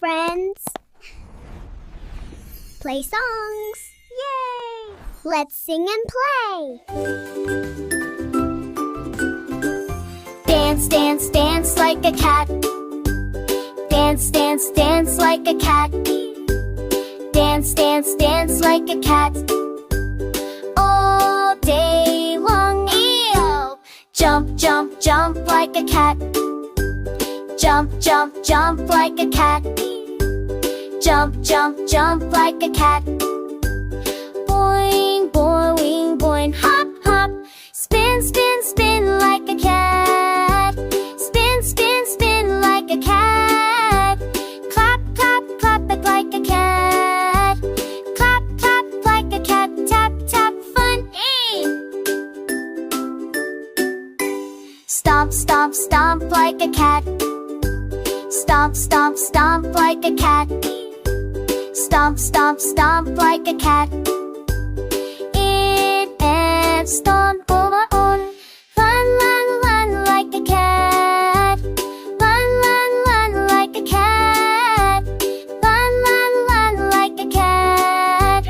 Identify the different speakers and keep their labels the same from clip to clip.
Speaker 1: friends. Play songs. Yay! Let's sing and play. Dance, dance, dance like a cat. Dance, dance, dance like a cat. Dance, dance, dance like a cat. All day long, E-O. Jump, jump, jump like a cat. Jump, jump, jump like a cat. Jump, jump, jump like a cat. Boing, boing, boing, hop, hop. Spin, spin, spin like a cat. Spin, spin, spin like a cat. Clap, clap, clap it like a cat. Clap, clap like a cat. Tap, tap, fun, Stomp, stomp, stomp like a cat. Stomp, stomp, stomp like a cat. Stomp, stomp, stomp like a cat. Eat and stomp on. Run, run, run like a cat. Run, run, run like a cat. Run, run, run like a cat.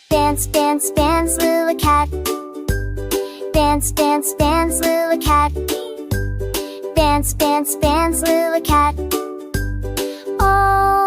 Speaker 1: Dance, dance, dance, little cat. Dance, dance, dance, little cat. Dance, dance, dance, little cat. Oh.